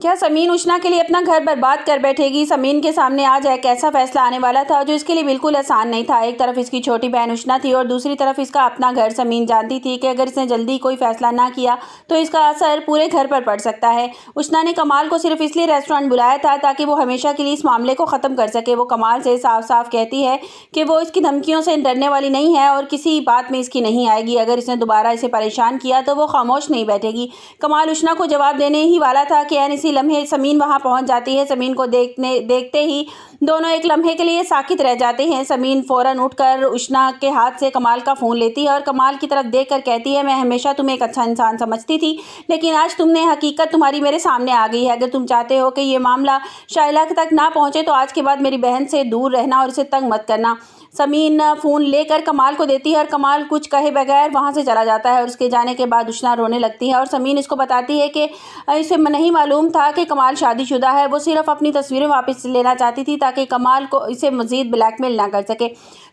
क्या समीन उशना के लिए अपना घर बर्बाद कर बैठेगी? समीन के सामने आज एक ऐसा फैसला आने वाला था जो इसके लिए बिल्कुल आसान नहीं था। एक तरफ इसकी छोटी बहन उशना थी और दूसरी तरफ इसका अपना घर। समीन जानती थी कि अगर इसने जल्दी कोई फैसला ना किया तो इसका असर पूरे घर पर पड़ सकता है। उशना ने कमाल को सिर्फ इसलिए रेस्टोरेंट बुलाया था ताकि वो हमेशा के लिए इस मामले को ख़त्म कर सके। वो कमाल से साफ साफ कहती है कि वो इसकी धमकियों से डरने वाली नहीं है और किसी बात में इसकी नहीं आएगी। अगर इसने दोबारा इसे परेशान किया तो वो खामोश नहीं बैठेगी। कमाल उशना को जवाब देने ही वाला था कि इसी लम्हे समीन वहां पहुंच जाती है। समीन को देखते ही दोनों एक लम्हे के लिए साकित रह जाते हैं। समीन फौरन उठकर उशना के हाथ से कमाल का फ़ोन लेती है और कमाल की तरफ देखकर कहती है, मैं हमेशा तुम्हें एक अच्छा इंसान समझती थी, लेकिन आज तुमने हकीकत तुम्हारी मेरे सामने आ गई है। अगर तुम चाहते हो कि ये मामला शाइला तक ना पहुंचे तो आज के बाद मेरी बहन से दूर रहना और इसे तंग मत करना। समीन फ़ोन लेकर कमाल को देती है और कमाल कुछ कहे बगैर वहाँ से चला जाता है और उसके जाने के बाद उशना रोने लगती है और समीन इसको बताती है कि इसे नहीं मालूम था कि कमाल शादीशुदा है। वो सिर्फ अपनी तस्वीरें वापस लेना चाहती थी ताकि कमाल को इसे मज़ीद ब्लैकमेल ना कर सके।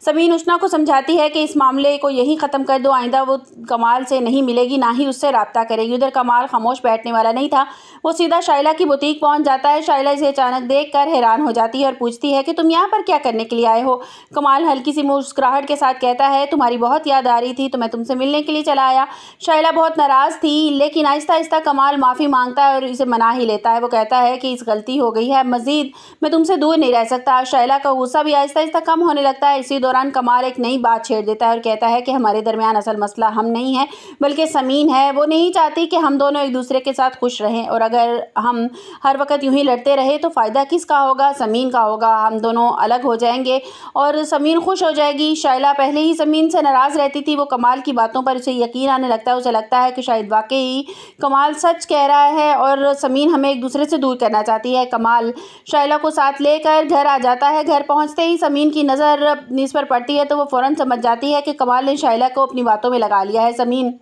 समीन उशना को समझाती है कि इस मामले को यहीं ख़त्म कर दो, आइंदा वो कमाल से नहीं मिलेगी, ना ही उससे रब्ता करेगी। उधर कमाल खामोश बैठने वाला नहीं था, वो सीधा शाइला की बुटीक पहुंच जाता है। शाइला इसे अचानक देखकर हैरान हो जाती है और पूछती है कि तुम यहाँ पर क्या करने के लिए आए हो? कमाल हल्की सी मुस्कुराहट के साथ कहता है, तुम्हारी बहुत याद आ रही थी तो मैं तुमसे मिलने के लिए चला आया। शाइला बहुत नाराज़ थी, लेकिन आहिस्ता आहिस्ता कमाल माफ़ी मांगता है और इसे मना ही लेता है। वो कहता है कि इस गलती हो गई है, मज़ीद मैं तुमसे दूर नहीं रह सकता। शाइला का गुस्सा भी आहिस्ता आहिस्ता कम होने लगता है। इसी दौरान कमाल एक नई बात छेड़ देता है और कहता है कि हमारे दरमियान असल मसला हम नहीं है बल्कि समीन है। वो नहीं चाहती कि हम दोनों एक दूसरे के साथ खुश रहें और अगर हम हर वक्त यूं ही लड़ते रहे तो फ़ायदा किसका होगा? समीन का होगा। हम दोनों अलग हो जाएंगे और समीन खुश हो जाएगी। शाइला पहले ही समीन से नाराज़ रहती थी। वो कमाल की बातों पर उसे यकीन आने लगता है। उसे लगता है कि शायद वाकई कमाल सच कह रहा है और समीन हमें एक दूसरे से दूर करना चाहती है। कमाल शाइला को साथ लेकर घर आ जाता है। घर पहुंचते ही समीन की नज़र इस पर पड़ती है तो वो फ़ौरन समझ जाती है कि कमाल ने शाइला को अपनी बातों में लगा लिया है। समीन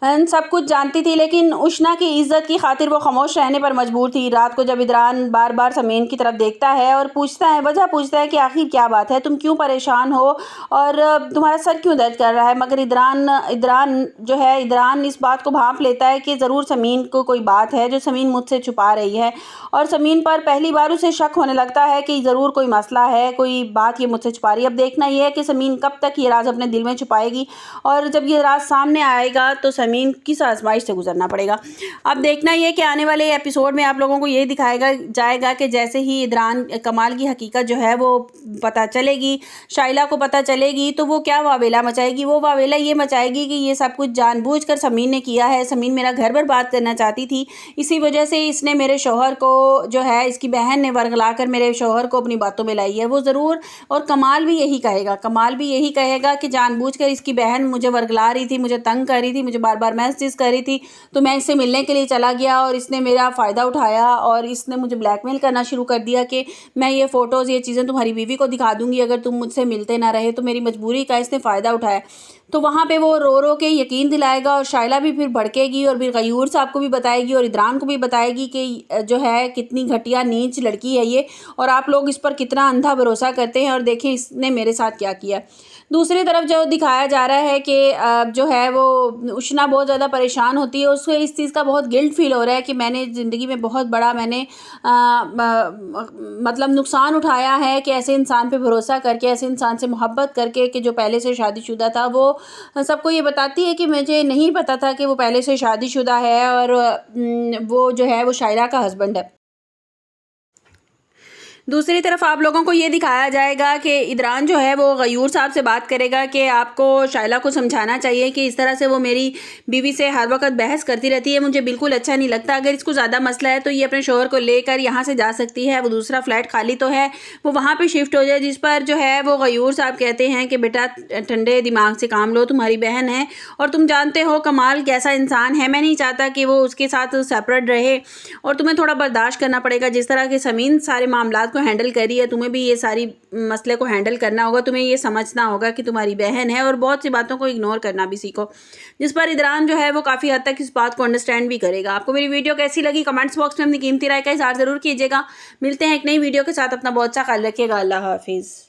सब कुछ जानती थी, लेकिन उशना की इज्जत की खातिर वो खामोश रहने पर मजबूर थी। रात को जब इदरान बार बार समीन की तरफ देखता है और वजह पूछता है कि आखिर क्या बात है, तुम क्यों परेशान हो और तुम्हारा सर क्यों दर्द कर रहा है? मगर इदरान इस बात को भांप लेता है कि ज़रूर समीन को कोई बात है जो समीन मुझसे छुपा रही है और समीन पर पहली बार उसे शक होने लगता है कि ज़रूर कोई मसला है, कोई बात ये मुझसे छुपा रही है। अब देखना ये है कि समीन कब तक ये राज अपने दिल में छुपाएगी और जब ये राज सामने आएगा तो समीन किस आजमाइश से गुजरना पड़ेगा। अब देखना ये कि आने वाले एपिसोड में आप लोगों को ये दिखाएगा जाएगा कि जैसे ही इदरान कमाल की हकीकत जो है वो पता चलेगी, शाइला को पता चलेगी, तो वो क्या वावेला मचाएगी। वो वावेला ये मचाएगी कि ये सब कुछ जानबूझकर समीन ने किया है। समीन मेरा घर बर्बाद करना चाहती थी, इसी वजह से इसने मेरे शौहर को जो है इसकी बहन ने वर्गला कर मेरे शौहर को अपनी बातों में लाई है। वो ज़रूर और कमाल भी यही कहेगा कि जानबूझकर इसकी बहन मुझे वर्गला रही थी, मुझे तंग कर रही थी, मुझे बार बार मैसेज कर रही थी, तो मैं इससे मिलने के लिए चला गया और इसने मेरा फ़ायदा उठाया और इसने मुझे ब्लैकमेल करना शुरू कर दिया कि मैं ये फ़ोटोज़ ये चीज़ें तुम्हारी बीवी को दिखा दूंगी अगर तुम मुझसे मिलते ना रहे। तो मेरी मजबूरी का इसने फ़ायदा उठाया। तो वहाँ पे वो रो रो के यकीन दिलाएगा और शाइला भी फिर भड़केगी और फिर गयूर साहब को भी बताएगी और इदरान को भी बताएगी कि जो है कितनी घटिया नीच लड़की है ये और आप लोग इस पर कितना अंधा भरोसा करते हैं और देखें इसने मेरे साथ क्या किया। दूसरी तरफ जो दिखाया जा रहा है कि जो है वो उशना बहुत ज़्यादा परेशान होती है, उसको इस चीज़ का बहुत गिल्ट फील हो रहा है कि मैंने ज़िंदगी में बहुत बड़ा मतलब नुकसान उठाया है कि ऐसे इंसान पे भरोसा करके, ऐसे इंसान से मोहब्बत करके कि जो पहले से शादीशुदा था। वो सबको ये बताती है कि मुझे नहीं पता था कि वो पहले से शादीशुदा है और वो जो है वो शाइला का हस्बैंड है। दूसरी तरफ आप लोगों को ये दिखाया जाएगा कि इदरान जो है वो गयूर साहब से बात करेगा कि आपको शाइला को समझाना चाहिए कि इस तरह से वो मेरी बीवी से हर वक्त बहस करती रहती है, मुझे बिल्कुल अच्छा नहीं लगता। अगर इसको ज़्यादा मसला है तो ये अपने शौहर को लेकर यहाँ से जा सकती है, वो दूसरा फ्लैट खाली तो है, वो वहाँ पर शिफ्ट हो जाए। जिस पर जो है वो गयूर साहब कहते हैं कि बेटा ठंडे दिमाग से काम लो, तुम्हारी बहन है और तुम जानते हो कमाल कैसा इंसान है, मैं नहीं चाहता कि वो उसके साथ सेपरेट रहे और तुम्हें थोड़ा बर्दाश्त करना पड़ेगा। जिस तरह के समीन सारे मामला को हैंडल कर रही है, तुम्हें भी ये सारी मसले को हैंडल करना होगा, तुम्हें ये समझना होगा कि तुम्हारी बहन है और बहुत सी बातों को इग्नोर करना भी सीखो। जिस पर इदरान जो है वो काफ़ी हद तक इस बात को अंडरस्टैंड भी करेगा। आपको मेरी वीडियो कैसी लगी कमेंट्स बॉक्स में अपनी कीमती राय का इज़हार ज़रूर कीजिएगा। मिलते हैं एक नई वीडियो के साथ, अपना बहुत सा ख्याल रखिएगा। अल्लाह हाफिज़।